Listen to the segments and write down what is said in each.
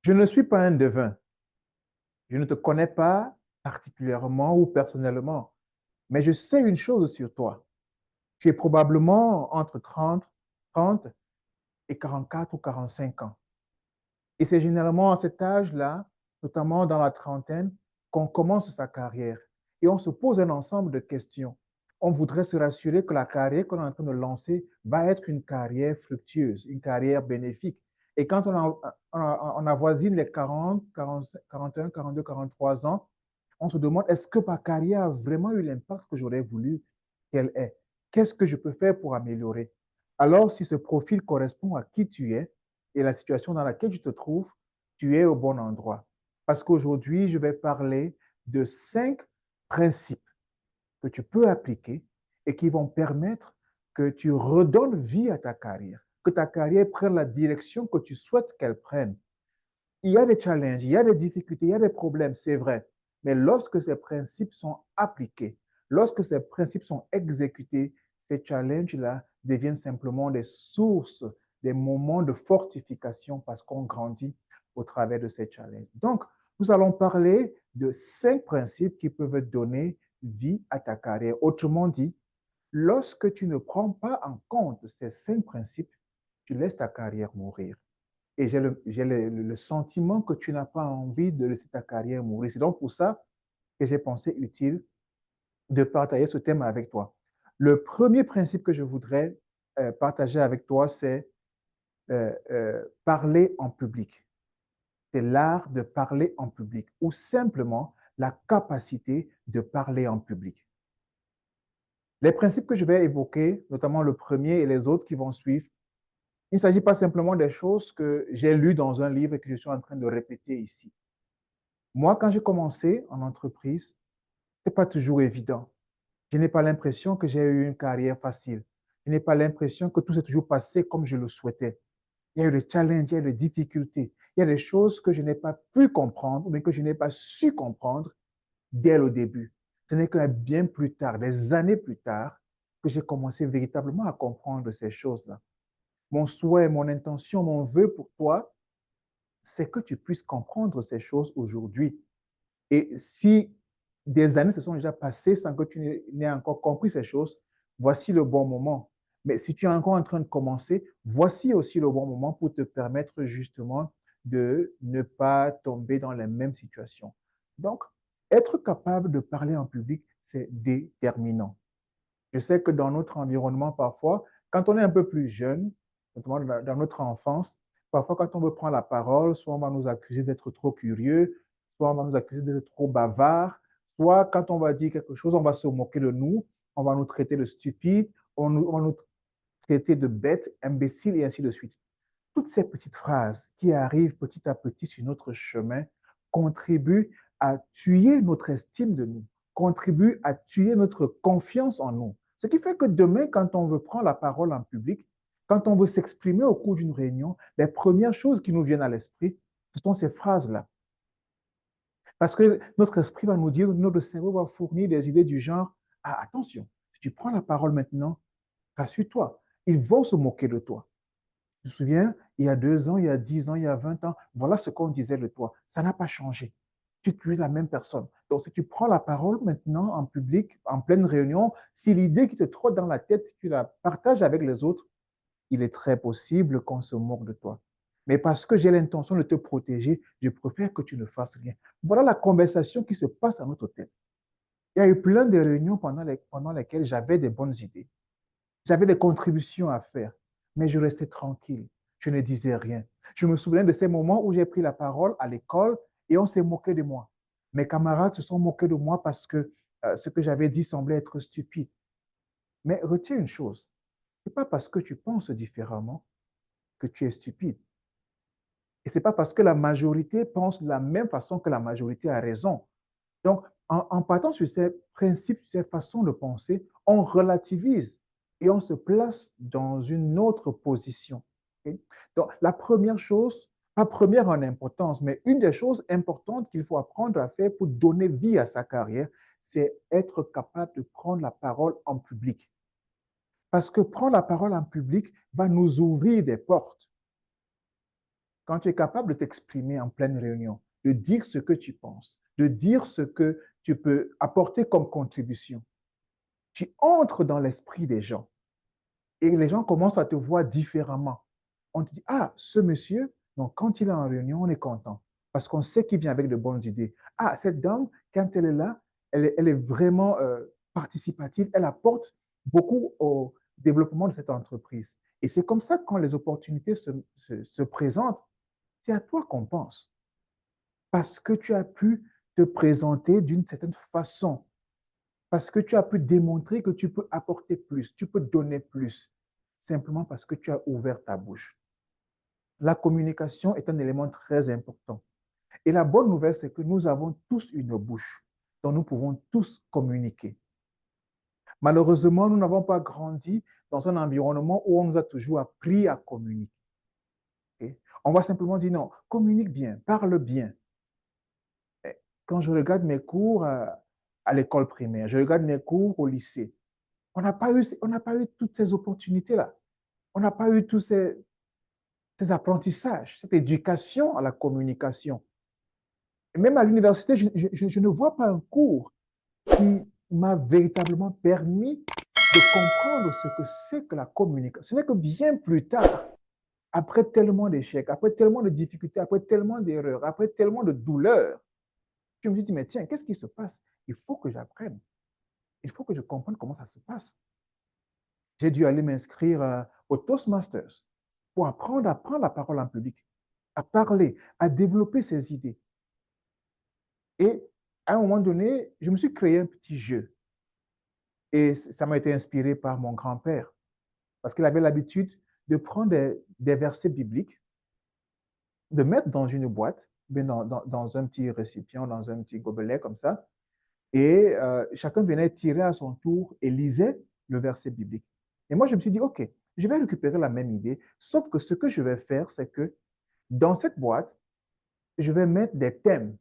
Je ne suis pas un devin. Je ne te connais pas particulièrement ou personnellement, mais je sais une chose sur toi. Tu es probablement entre 30 et 44 ou 45 ans. Et c'est généralement à cet âge-là, notamment dans la trentaine, qu'on commence sa carrière. Et on se pose un ensemble de questions. On voudrait se rassurer que la carrière qu'on est en train de lancer va être une carrière fructueuse, une carrière bénéfique. Et quand on avoisine les 40, 40, 41, 42, 43 ans, on se demande, est-ce que ma carrière a vraiment eu l'impact que j'aurais voulu qu'elle ait? Qu'est-ce que je peux faire pour améliorer? Alors, si ce profil correspond à qui tu es et la situation dans laquelle tu te trouves, tu es au bon endroit. Parce qu'aujourd'hui, je vais parler de 5 principes que tu peux appliquer et qui vont permettre que tu redonnes vie à ta carrière, que ta carrière prenne la direction que tu souhaites qu'elle prenne. Il y a des challenges, il y a des difficultés, il y a des problèmes, c'est vrai. Mais lorsque ces principes sont appliqués, lorsque ces principes sont exécutés, ces challenges-là deviennent simplement des sources, des moments de fortification parce qu'on grandit au travers de ces challenges. Donc, nous allons parler de 5 principes qui peuvent donner vie à ta carrière. Autrement dit, lorsque tu ne prends pas en compte ces 5 principes, tu laisses ta carrière mourir. Et j'ai le sentiment que tu n'as pas envie de laisser ta carrière mourir. C'est donc pour ça que j'ai pensé utile de partager ce thème avec toi. Le premier principe que je voudrais partager avec toi, c'est parler en public. C'est l'art de parler en public ou simplement la capacité de parler en public. Les principes que je vais évoquer, notamment le premier et les autres qui vont suivre, il ne s'agit pas simplement des choses que j'ai lues dans un livre et que je suis en train de répéter ici. Moi, quand j'ai commencé en entreprise, ce n'est pas toujours évident. Je n'ai pas l'impression que j'ai eu une carrière facile. Je n'ai pas l'impression que tout s'est toujours passé comme je le souhaitais. Il y a eu des challenges, il y a eu des difficultés, il y a des choses que je n'ai pas pu comprendre, mais que je n'ai pas su comprendre dès le début. Ce n'est que bien plus tard, des années plus tard, que j'ai commencé véritablement à comprendre ces choses-là. Mon souhait, mon intention, mon vœu pour toi, c'est que tu puisses comprendre ces choses aujourd'hui. Et si des années se sont déjà passées sans que tu n'aies encore compris ces choses, voici le bon moment. Mais si tu es encore en train de commencer, voici aussi le bon moment pour te permettre justement de ne pas tomber dans les mêmes situations. Donc, être capable de parler en public, c'est déterminant. Je sais que dans notre environnement, parfois, quand on est un peu plus jeune, notamment dans notre enfance, parfois quand on veut prendre la parole, soit on va nous accuser d'être trop curieux, soit on va nous accuser d'être trop bavard, soit quand on va dire quelque chose, on va se moquer de nous, on va nous traiter de stupides, on va nous traiter de bêtes, imbéciles et ainsi de suite. Toutes ces petites phrases qui arrivent petit à petit sur notre chemin contribuent à tuer notre estime de nous, contribuent à tuer notre confiance en nous. Ce qui fait que demain, quand on veut prendre la parole en public, quand on veut s'exprimer au cours d'une réunion, les premières choses qui nous viennent à l'esprit, ce sont ces phrases-là. Parce que notre esprit va nous dire, notre cerveau va fournir des idées du genre, ah, attention, si tu prends la parole maintenant, rassure-toi, ils vont se moquer de toi. Je me souviens, il y a 2 ans, il y a 10 ans, il y a 20 ans, voilà ce qu'on disait de toi. Ça n'a pas changé. Tu es la même personne. Donc, si tu prends la parole maintenant en public, en pleine réunion, si l'idée qui te trotte dans la tête, tu la partages avec les autres, il est très possible qu'on se moque de toi. Mais parce que j'ai l'intention de te protéger, je préfère que tu ne fasses rien. Voilà la conversation qui se passe dans notre tête. Il y a eu plein de réunions pendant lesquelles j'avais des bonnes idées. J'avais des contributions à faire, mais je restais tranquille. Je ne disais rien. Je me souviens de ces moments où j'ai pris la parole à l'école et on s'est moqué de moi. Mes camarades se sont moqués de moi parce que ce que j'avais dit semblait être stupide. Mais retiens une chose, ce n'est pas parce que tu penses différemment que tu es stupide. Et ce n'est pas parce que la majorité pense de la même façon que la majorité a raison. Donc, en partant sur ces principes, sur ces façons de penser, on relativise et on se place dans une autre position. Okay? Donc, la première chose, pas première en importance, mais une des choses importantes qu'il faut apprendre à faire pour donner vie à sa carrière, c'est être capable de prendre la parole en public. Parce que prendre la parole en public va nous ouvrir des portes. quand tu es capable de t'exprimer en pleine réunion, de dire ce que tu penses, de dire ce que tu peux apporter comme contribution, tu entres dans l'esprit des gens et les gens commencent à te voir différemment. On te dit, ah, ce monsieur, donc quand il est en réunion, on est content parce qu'on sait qu'il vient avec de bonnes idées. Ah, cette dame, quand elle est là, elle est vraiment participative, elle apporte beaucoup au développement de cette entreprise. Et c'est comme ça que quand les opportunités se présentent, c'est à toi qu'on pense parce que tu as pu te présenter d'une certaine façon, parce que tu as pu démontrer que tu peux apporter plus, tu peux donner plus, simplement parce que tu as ouvert ta bouche. La communication est un élément très important. Et la bonne nouvelle, c'est que nous avons tous une bouche dont nous pouvons tous communiquer. Malheureusement, nous n'avons pas grandi dans un environnement où on nous a toujours appris à communiquer. Okay? On va simplement dire non, communique bien, parle bien. Quand je regarde mes cours à l'école primaire, je regarde mes cours au lycée, on n'a pas eu toutes ces opportunités-là. On n'a pas eu tous ces apprentissages, cette éducation à la communication. Et même à l'université, je ne vois pas un cours qui m'a véritablement permis de comprendre ce que c'est que la communication. Ce n'est que bien plus tard, après tellement d'échecs, après tellement de difficultés, après tellement d'erreurs, après tellement de douleurs, je me dis, mais tiens, qu'est-ce qui se passe? Il faut que j'apprenne. Il faut que je comprenne comment ça se passe. J'ai dû aller m'inscrire au Toastmasters pour apprendre à prendre la parole en public, à parler, à développer ses idées. Et à un moment donné, je me suis créé un petit jeu. Et ça m'a été inspiré par mon grand-père, parce qu'il avait l'habitude de prendre des versets bibliques, de mettre dans une boîte, dans un petit récipient, dans un petit gobelet comme ça, et chacun venait tirer à son tour et lisait le verset biblique. Et moi, je me suis dit, OK, je vais récupérer la même idée, sauf que ce que je vais faire, c'est que dans cette boîte, je vais mettre des thèmes.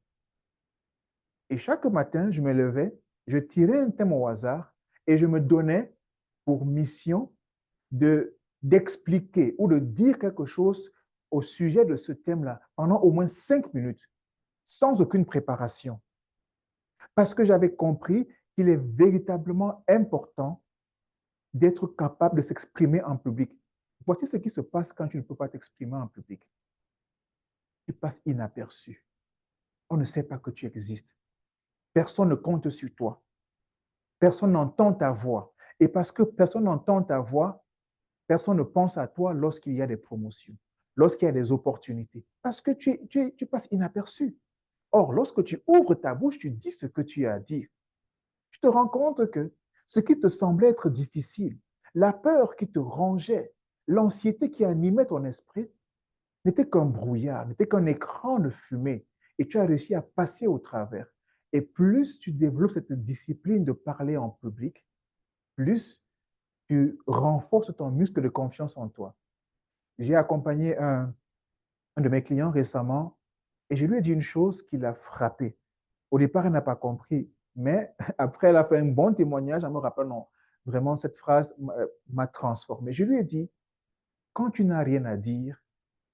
Et chaque matin, je me levais, je tirais un thème au hasard et je me donnais pour mission d'expliquer ou de dire quelque chose au sujet de ce thème-là pendant au moins 5 minutes, sans aucune préparation. Parce que j'avais compris qu'il est véritablement important d'être capable de s'exprimer en public. Voici ce qui se passe quand tu ne peux pas t'exprimer en public. Tu passes inaperçu. On ne sait pas que tu existes. Personne ne compte sur toi. Personne n'entend ta voix. Et parce que personne n'entend ta voix, personne ne pense à toi lorsqu'il y a des promotions, lorsqu'il y a des opportunités. Parce que tu passes inaperçu. Or, lorsque tu ouvres ta bouche, tu dis ce que tu as à dire. Tu te rends compte que ce qui te semblait être difficile, la peur qui te rongeait, l'anxiété qui animait ton esprit, n'était qu'un brouillard, n'était qu'un écran de fumée. Et tu as réussi à passer au travers. Et plus tu développes cette discipline de parler en public, plus tu renforces ton muscle de confiance en toi. J'ai accompagné un de mes clients récemment et je lui ai dit une chose qui l'a frappé. Au départ, elle n'a pas compris, mais après, elle a fait un bon témoignage en me rappelant, non, vraiment, cette phrase m'a transformé. Je lui ai dit, quand tu n'as rien à dire,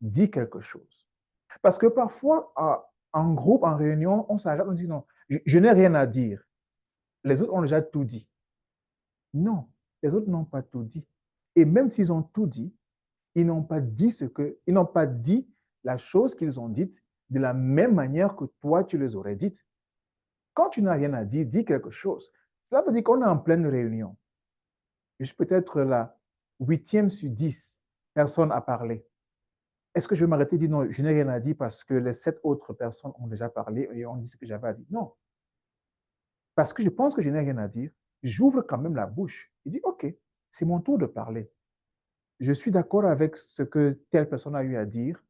dis quelque chose. Parce que parfois, en groupe, en réunion, on s'arrête, on dit, non, je n'ai rien à dire. Les autres ont déjà tout dit. Non, les autres n'ont pas tout dit. Et même s'ils ont tout dit, ils n'ont pas dit ils n'ont pas dit la chose qu'ils ont dite de la même manière que toi, tu les aurais dites. Quand tu n'as rien à dire, dis quelque chose. Cela veut dire qu'on est en pleine réunion. Je suis peut-être la 8e sur 10 personnes à parler. Est-ce que je vais m'arrêter et dire non, je n'ai rien à dire parce que les 7 autres personnes ont déjà parlé et ont dit ce que j'avais à dire? Non. Parce que je pense que je n'ai rien à dire, j'ouvre quand même la bouche. Il dit, OK, c'est mon tour de parler. Je suis d'accord avec ce que telle personne a eu à dire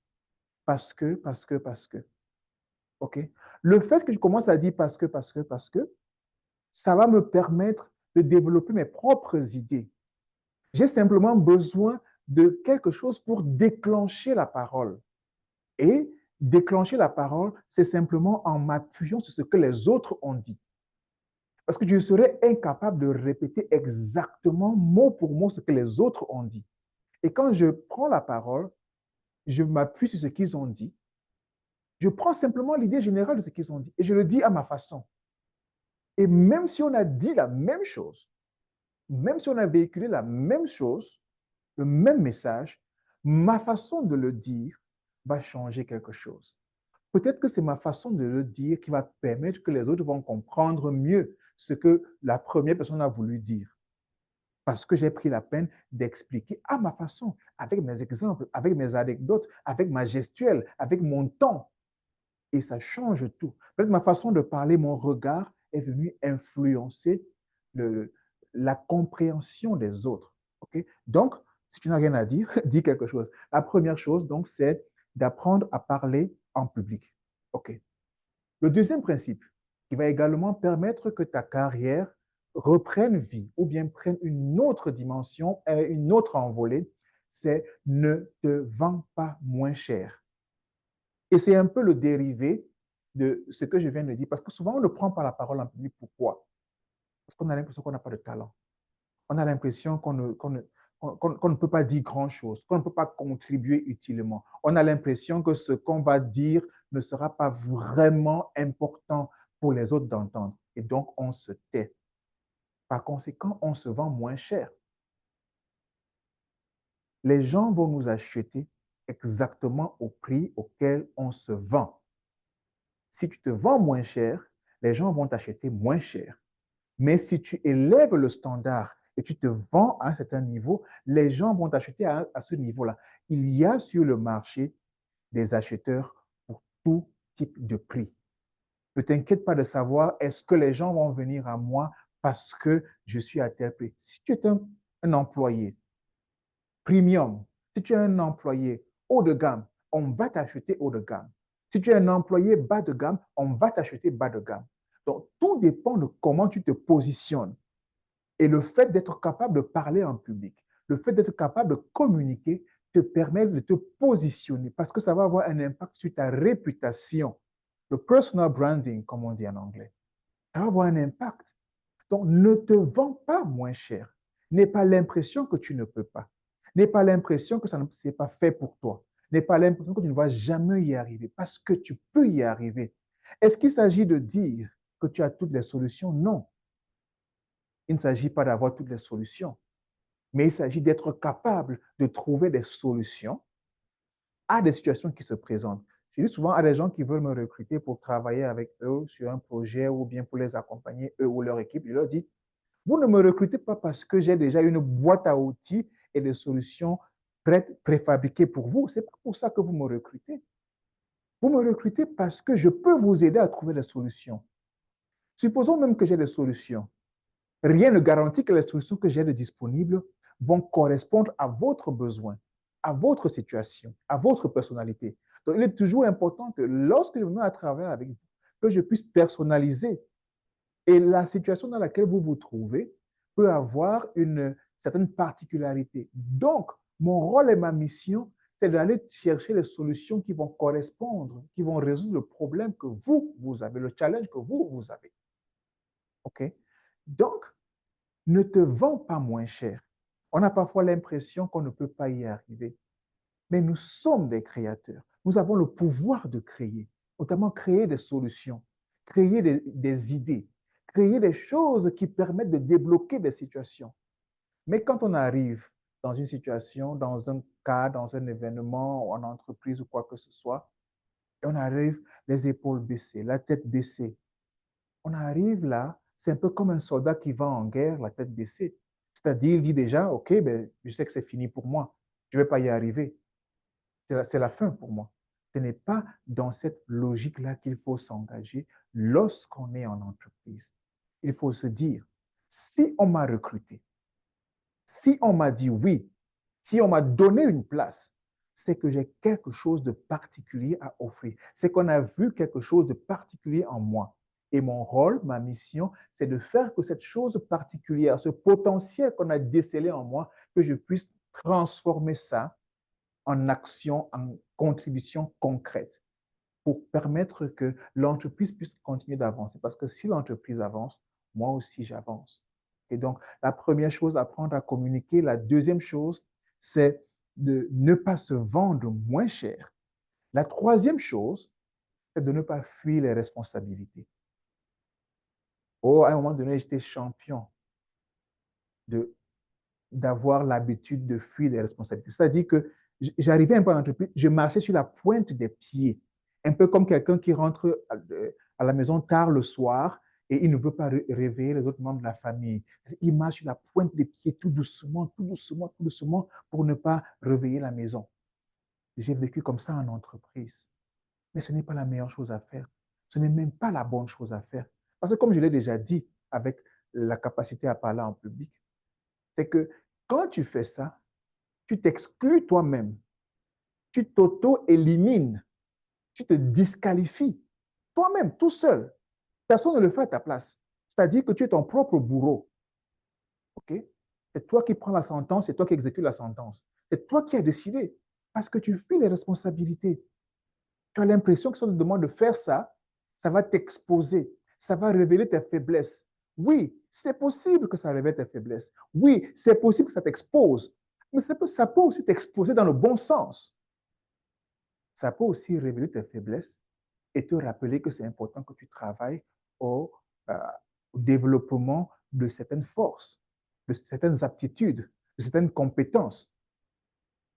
parce que. OK? Le fait que je commence à dire parce que, ça va me permettre de développer mes propres idées. J'ai simplement besoin de quelque chose pour déclencher la parole. Et déclencher la parole, c'est simplement en m'appuyant sur ce que les autres ont dit. Parce que je serais incapable de répéter exactement mot pour mot ce que les autres ont dit. Et quand je prends la parole, je m'appuie sur ce qu'ils ont dit, je prends simplement l'idée générale de ce qu'ils ont dit et je le dis à ma façon. Et même si on a dit la même chose, même si on a véhiculé la même chose, le même message, ma façon de le dire va changer quelque chose. Peut-être que c'est ma façon de le dire qui va permettre que les autres vont comprendre mieux ce que la première personne a voulu dire. Parce que j'ai pris la peine d'expliquer à ma façon, avec mes exemples, avec mes anecdotes, avec ma gestuelle, avec mon ton. Et ça change tout. Peut-être ma façon de parler, mon regard est venu influencer le, la compréhension des autres. Okay? Donc, si tu n'as rien à dire, dis quelque chose. La première chose, donc, c'est d'apprendre à parler en public. OK. Le deuxième principe, qui va également permettre que ta carrière reprenne vie ou bien prenne une autre dimension, une autre envolée, c'est ne te vends pas moins cher. Et c'est un peu le dérivé de ce que je viens de dire, parce que souvent on ne prend pas la parole en public. Pourquoi? Parce qu'on a l'impression qu'on n'a pas de talent. On a l'impression qu'on ne peut pas dire grand-chose, qu'on ne peut pas contribuer utilement. On a l'impression que ce qu'on va dire ne sera pas vraiment important pour les autres d'entendre. Et donc, on se tait. Par conséquent, on se vend moins cher. Les gens vont nous acheter exactement au prix auquel on se vend. Si tu te vends moins cher, les gens vont t'acheter moins cher. Mais si tu élèves le standard et tu te vends à un certain niveau, les gens vont t'acheter à ce niveau-là. Il y a sur le marché des acheteurs pour tout type de prix. Ne t'inquiète pas de savoir est-ce que les gens vont venir à moi parce que je suis à tel prix. Si tu es un employé premium, si tu es un employé haut de gamme, on va t'acheter haut de gamme. Si tu es un employé bas de gamme, on va t'acheter bas de gamme. Donc, tout dépend de comment tu te positionnes. Et le fait d'être capable de parler en public, le fait d'être capable de communiquer te permet de te positionner parce que ça va avoir un impact sur ta réputation. Le personal branding, comme on dit en anglais, ça va avoir un impact. Donc, ne te vends pas moins cher. N'aie pas l'impression que tu ne peux pas. N'aie pas l'impression que ça ne s'est pas fait pour toi. N'aie pas l'impression que tu ne vas jamais y arriver parce que tu peux y arriver. Est-ce qu'il s'agit de dire que tu as toutes les solutions? Non. Il ne s'agit pas d'avoir toutes les solutions, mais il s'agit d'être capable de trouver des solutions à des situations qui se présentent. Je dis souvent à des gens qui veulent me recruter pour travailler avec eux sur un projet ou bien pour les accompagner, eux ou leur équipe, je leur dis, vous ne me recrutez pas parce que j'ai déjà une boîte à outils et des solutions prêtes, préfabriquées pour vous. Ce n'est pas pour ça que vous me recrutez. Vous me recrutez parce que je peux vous aider à trouver des solutions. Supposons même que j'ai des solutions. Rien ne garantit que les solutions que j'ai de disponibles vont correspondre à votre besoin, à votre situation, à votre personnalité. Donc, il est toujours important que lorsque je me mets à travailler avec vous, que je puisse personnaliser. Et la situation dans laquelle vous vous trouvez peut avoir une certaine particularité. Donc, mon rôle et ma mission, c'est d'aller chercher les solutions qui vont correspondre, qui vont résoudre le problème que vous avez, le challenge que vous avez. OK? Donc, ne te vends pas moins cher. On a parfois l'impression qu'on ne peut pas y arriver, mais nous sommes des créateurs. Nous avons le pouvoir de créer, notamment créer des solutions, créer des idées, créer des choses qui permettent de débloquer des situations. Mais quand on arrive dans une situation, dans un cas, dans un événement, ou en entreprise ou quoi que ce soit, et on arrive les épaules baissées, la tête baissée, on arrive là, c'est un peu comme un soldat qui va en guerre, la tête baissée. C'est-à-dire, il dit déjà, OK, ben, je sais que c'est fini pour moi. Je ne vais pas y arriver. C'est la fin pour moi. Ce n'est pas dans cette logique-là qu'il faut s'engager lorsqu'on est en entreprise. Il faut se dire, si on m'a recruté, si on m'a dit oui, si on m'a donné une place, c'est que j'ai quelque chose de particulier à offrir. C'est qu'on a vu quelque chose de particulier en moi. Et mon rôle, ma mission, c'est de faire que cette chose particulière, ce potentiel qu'on a décelé en moi, que je puisse transformer ça en action, en contribution concrète pour permettre que l'entreprise puisse continuer d'avancer. Parce que si l'entreprise avance, moi aussi j'avance. Et donc, la première chose, apprendre à communiquer. La deuxième chose, c'est de ne pas se vendre moins cher. La troisième chose, c'est de ne pas fuir les responsabilités. Oh, à un moment donné, j'étais champion de d'avoir l'habitude de fuir les responsabilités. C'est-à-dire que j'arrivais un peu en entreprise, je marchais sur la pointe des pieds, un peu comme quelqu'un qui rentre à la maison tard le soir et il ne veut pas réveiller les autres membres de la famille. Il marche sur la pointe des pieds tout doucement, tout doucement, tout doucement pour ne pas réveiller la maison. J'ai vécu comme ça en entreprise. Mais ce n'est pas la meilleure chose à faire. Ce n'est même pas la bonne chose à faire. Parce que comme je l'ai déjà dit avec la capacité à parler en public, c'est que quand tu fais ça, tu t'exclus toi-même, tu t'auto-élimines, tu te disqualifies toi-même, tout seul. Personne ne le fait à ta place. C'est-à-dire que tu es ton propre bourreau. OK? C'est toi qui prends la sentence, c'est toi qui exécutes la sentence. C'est toi qui as décidé parce que tu fuis les responsabilités. Tu as l'impression que si on te demande de faire ça, ça va t'exposer, ça va révéler tes faiblesses. Oui, c'est possible que ça révèle tes faiblesses. Oui, c'est possible que ça t'expose. Mais ça peut aussi t'exposer dans le bon sens. Ça peut aussi révéler tes faiblesses et te rappeler que c'est important que tu travailles au, euh, au développement de certaines forces, de certaines aptitudes, de certaines compétences.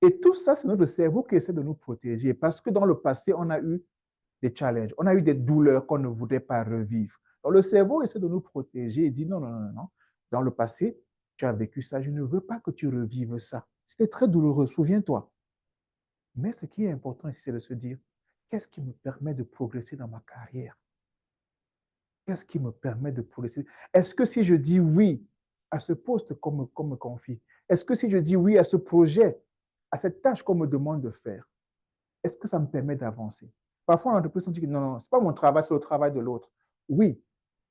Et tout ça, c'est notre cerveau qui essaie de nous protéger parce que dans le passé, on a eu des challenges, on a eu des douleurs qu'on ne voudrait pas revivre. Donc le cerveau essaie de nous protéger et dit non, non, non, non. Dans le passé, tu as vécu ça, je ne veux pas que tu revives ça. C'était très douloureux, souviens-toi. Mais ce qui est important ici, c'est de se dire, qu'est-ce qui me permet de progresser dans ma carrière? Qu'est-ce qui me permet de progresser? Est-ce que si je dis oui à ce poste qu'on me confie, est-ce que si je dis oui à ce projet, à cette tâche qu'on me demande de faire, est-ce que ça me permet d'avancer? Parfois, en entreprise, on dit que non, non, ce n'est pas mon travail, c'est le travail de l'autre. Oui,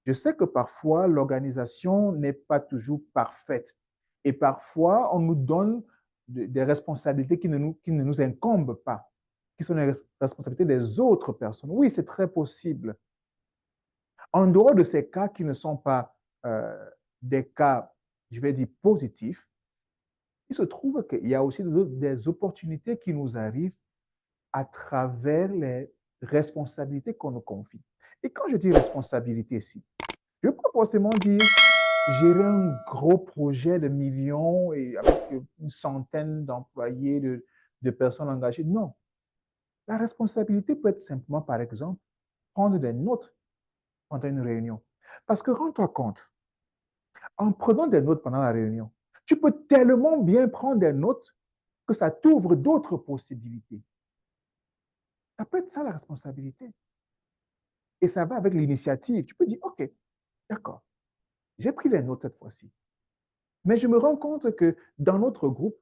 je sais que parfois, l'organisation n'est pas toujours parfaite. Et parfois, on nous donne des responsabilités qui ne nous incombent pas, qui sont les responsabilités des autres personnes. Oui, c'est très possible. En dehors de ces cas qui ne sont pas euh, des cas, je vais dire, positifs, il se trouve qu'il y a aussi des opportunités qui nous arrivent à travers les responsabilités qu'on nous confie. Et quand je dis responsabilité ici, je ne veux pas forcément dire gérer un gros projet de millions et avec une centaine d'employés, de personnes engagées. Non. La responsabilité peut être simplement, par exemple, prendre des notes pendant une réunion. Parce que rends-toi compte, en prenant des notes pendant la réunion, tu peux tellement bien prendre des notes que ça t'ouvre d'autres possibilités. Ça peut être ça la responsabilité. Et ça va avec l'initiative. Tu peux dire, OK, d'accord, j'ai pris les notes cette fois-ci. Mais je me rends compte que dans notre groupe,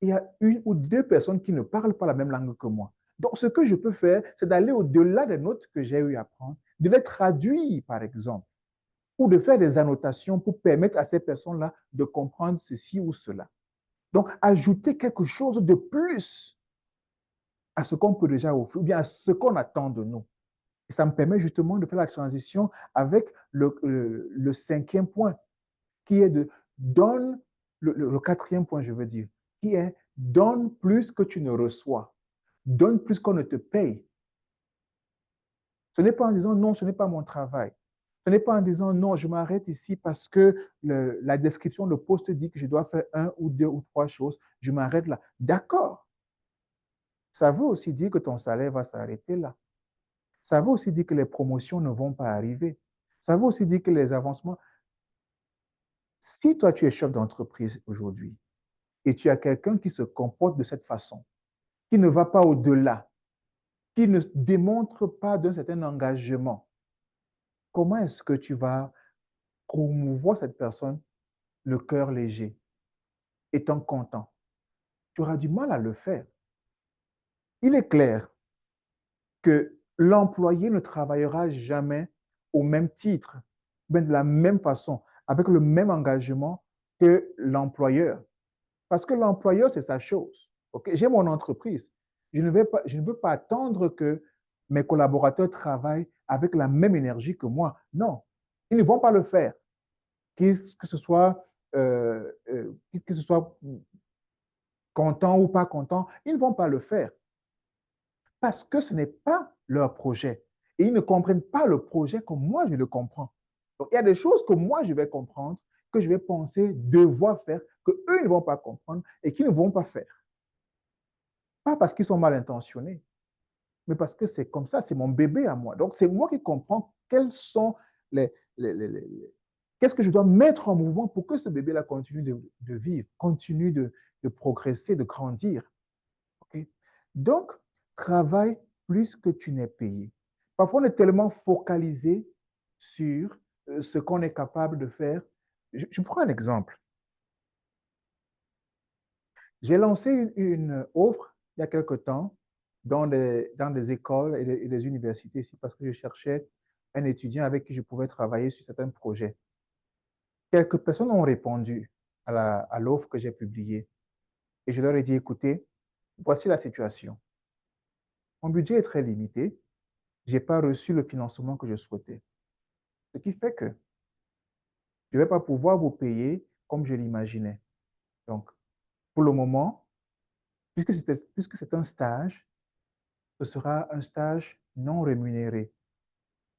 il y a une ou deux personnes qui ne parlent pas la même langue que moi. Donc, ce que je peux faire, c'est d'aller au-delà des notes que j'ai eu à prendre, de les traduire, par exemple, ou de faire des annotations pour permettre à ces personnes-là de comprendre ceci ou cela. Donc, ajouter quelque chose de plus à ce qu'on peut déjà offrir, ou bien à ce qu'on attend de nous. Et ça me permet justement de faire la transition avec le cinquième point, qui est de donne, le quatrième point, je veux dire, qui est donne plus que tu ne reçois, donne plus qu'on ne te paye. Ce n'est pas en disant non, ce n'est pas mon travail. Ce n'est pas en disant non, je m'arrête ici parce que la description, le poste dit que je dois faire un ou deux ou trois choses, je m'arrête là. D'accord. Ça veut aussi dire que ton salaire va s'arrêter là. Ça veut aussi dire que les promotions ne vont pas arriver. Ça veut aussi dire que les avancements. Si toi, tu es chef d'entreprise aujourd'hui et tu as quelqu'un qui se comporte de cette façon, qui ne va pas au-delà, qui ne démontre pas d'un certain engagement, comment est-ce que tu vas promouvoir cette personne le cœur léger, étant content? Tu auras du mal à le faire. Il est clair que l'employé ne travaillera jamais au même titre, mais de la même façon, avec le même engagement que l'employeur. Parce que l'employeur, c'est sa chose. Okay? J'ai mon entreprise. Je ne veux pas attendre que mes collaborateurs travaillent avec la même énergie que moi. Non, ils ne vont pas le faire. Que ce soit contents ou pas contents, ils ne vont pas le faire parce que ce n'est pas leur projet. Et ils ne comprennent pas le projet comme moi, je le comprends. Donc, il y a des choses que moi, je vais comprendre, que je vais penser devoir faire, que eux ne vont pas comprendre et qu'ils ne vont pas faire. Pas parce qu'ils sont mal intentionnés, mais parce que c'est comme ça, c'est mon bébé à moi. Donc, c'est moi qui comprends quels sont qu'est-ce que je dois mettre en mouvement pour que ce bébé-là continue de vivre, continue de progresser, de grandir. Okay? Donc, travaille plus que tu n'es payé. Parfois, on est tellement focalisé sur ce qu'on est capable de faire. Je prends un exemple. J'ai lancé une offre il y a quelque temps dans des écoles et des universités ici parce que je cherchais un étudiant avec qui je pouvais travailler sur certains projets. Quelques personnes ont répondu à l'offre que j'ai publiée et je leur ai dit, écoutez, voici la situation. Mon budget est très limité. Je n'ai pas reçu le financement que je souhaitais. Ce qui fait que je ne vais pas pouvoir vous payer comme je l'imaginais. Donc, pour le moment, puisque c'est un stage, ce sera un stage non rémunéré.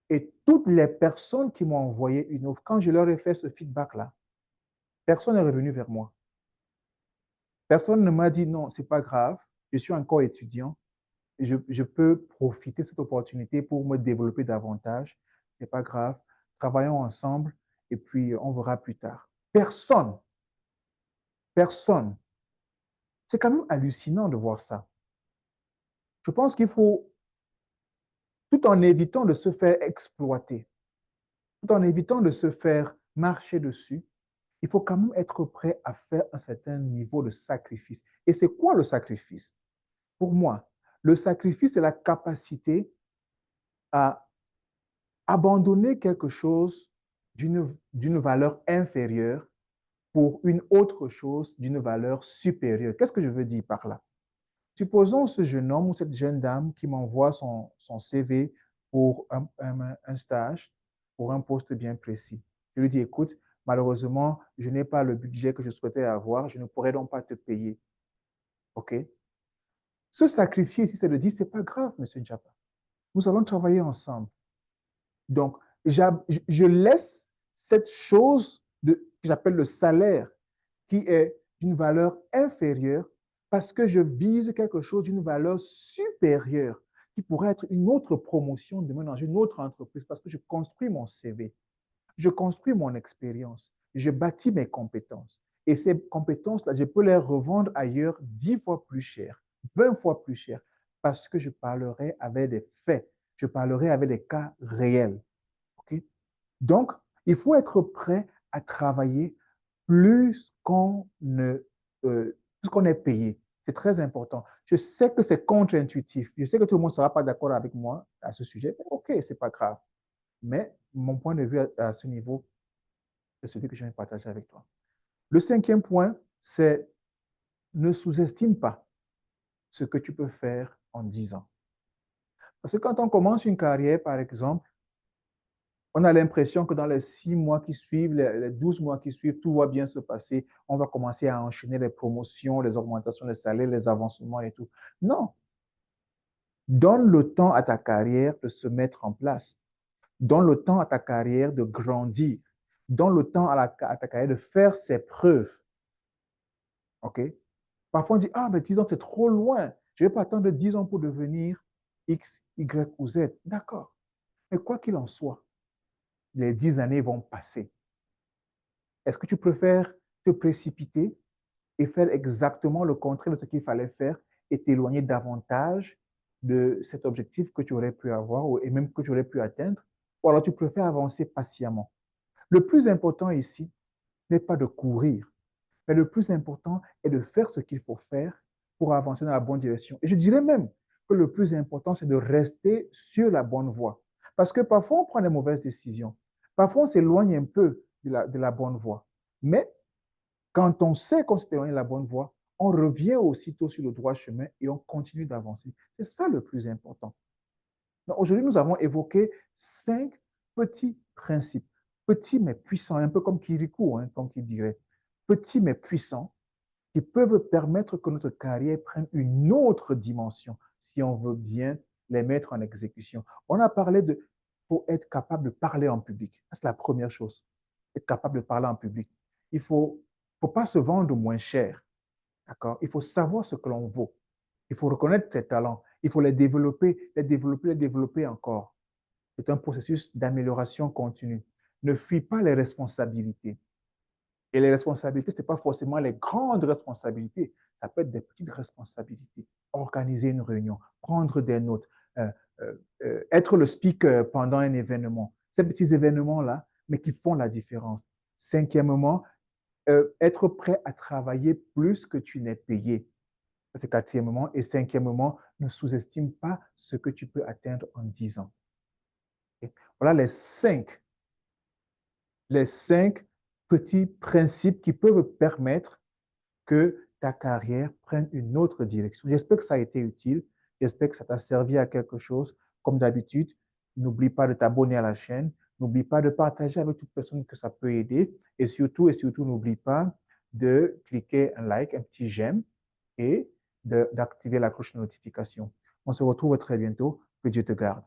Et toutes les personnes qui m'ont envoyé une offre, quand je leur ai fait ce feedback-là, personne n'est revenu vers moi. Personne ne m'a dit non, ce n'est pas grave, je suis encore étudiant, et je peux profiter de cette opportunité pour me développer davantage. Ce n'est pas grave, travaillons ensemble et puis on verra plus tard. Personne, personne. C'est quand même hallucinant de voir ça. Je pense qu'il faut, tout en évitant de se faire exploiter, tout en évitant de se faire marcher dessus, il faut quand même être prêt à faire un certain niveau de sacrifice. Et c'est quoi le sacrifice? Pour moi, le sacrifice, c'est la capacité à abandonner quelque chose d'une valeur inférieure pour une autre chose d'une valeur supérieure. Qu'est-ce que je veux dire par là? Supposons ce jeune homme ou cette jeune dame qui m'envoie son CV pour un stage, pour un poste bien précis. Je lui dis, écoute, malheureusement, je n'ai pas le budget que je souhaitais avoir, je ne pourrais donc pas te payer. OK? Se sacrifier ici, c'est de dire, ce n'est pas grave, monsieur Njapa. Nous allons travailler ensemble. Donc, je laisse cette chose que j'appelle le salaire, qui est d'une valeur inférieure, parce que je vise quelque chose d'une valeur supérieure, qui pourrait être une autre promotion demain dans une autre entreprise, parce que je construis mon CV, je construis mon expérience, je bâtis mes compétences. Et ces compétences-là, je peux les revendre ailleurs 10 fois plus cher, 20 fois plus cher, parce que je parlerai avec des faits, je parlerai avec des cas réels. Okay? Donc, il faut être prêt à travailler plus qu'on plus qu'on est payé. C'est très important. Je sais que c'est contre-intuitif. Je sais que tout le monde ne sera pas d'accord avec moi à ce sujet. OK, ce n'est pas grave. Mais mon point de vue à ce niveau, c'est celui que je vais partager avec toi. Le cinquième point, c'est ne sous-estime pas ce que tu peux faire en 10 ans. Parce que quand on commence une carrière, par exemple, on a l'impression que dans les 6 mois qui suivent, les 12 mois qui suivent, tout va bien se passer. On va commencer à enchaîner les promotions, les augmentations de salaire, les avancements et tout. Non. Donne le temps à ta carrière de se mettre en place. Donne le temps à ta carrière de grandir. Donne le temps à ta carrière de faire ses preuves. OK? Parfois, on dit, ah, mais 10 ans, c'est trop loin. Je ne vais pas attendre 10 ans pour devenir X, Y ou Z. D'accord. Mais quoi qu'il en soit, les 10 années vont passer. Est-ce que tu préfères te précipiter et faire exactement le contraire de ce qu'il fallait faire et t'éloigner davantage de cet objectif que tu aurais pu avoir et même que tu aurais pu atteindre? Ou alors tu préfères avancer patiemment? Le plus important ici n'est pas de courir, mais le plus important est de faire ce qu'il faut faire pour avancer dans la bonne direction. Et je dirais même que le plus important, c'est de rester sur la bonne voie. Parce que parfois, on prend des mauvaises décisions. Parfois, on s'éloigne un peu de la bonne voie. Mais quand on sait qu'on s'est éloigné de la bonne voie, on revient aussitôt sur le droit chemin et on continue d'avancer. C'est ça le plus important. Aujourd'hui, nous avons évoqué 5 petits principes, petits mais puissants, un peu comme Kirikou, hein, comme il dirait, petits mais puissants, qui peuvent permettre que notre carrière prenne une autre dimension si on veut bien les mettre en exécution. On a parlé de pour être capable de parler en public. C'est la première chose. Être capable de parler en public. Il ne faut pas se vendre moins cher. D'accord? Il faut savoir ce que l'on vaut. Il faut reconnaître ses talents. Il faut les développer, les développer, les développer encore. C'est un processus d'amélioration continue. Ne fuis pas les responsabilités. Et les responsabilités, ce n'est pas forcément les grandes responsabilités. Ça peut être des petites responsabilités. Organiser une réunion, prendre des notes, euh, être le speaker pendant un événement. Ces petits événements-là, mais qui font la différence. Cinquièmement, être prêt à travailler plus que tu n'es payé. C'est quatrièmement. Et cinquièmement, ne sous-estime pas ce que tu peux atteindre en 10 ans. Okay? Voilà les cinq petits principes qui peuvent permettre que ta carrière prenne une autre direction. J'espère que ça a été utile. J'espère que ça t'a servi à quelque chose. Comme d'habitude, n'oublie pas de t'abonner à la chaîne. N'oublie pas de partager avec toute personne que ça peut aider. Et surtout, n'oublie pas de cliquer un like, un petit j'aime et d'activer la cloche de notification. On se retrouve très bientôt. Que Dieu te garde.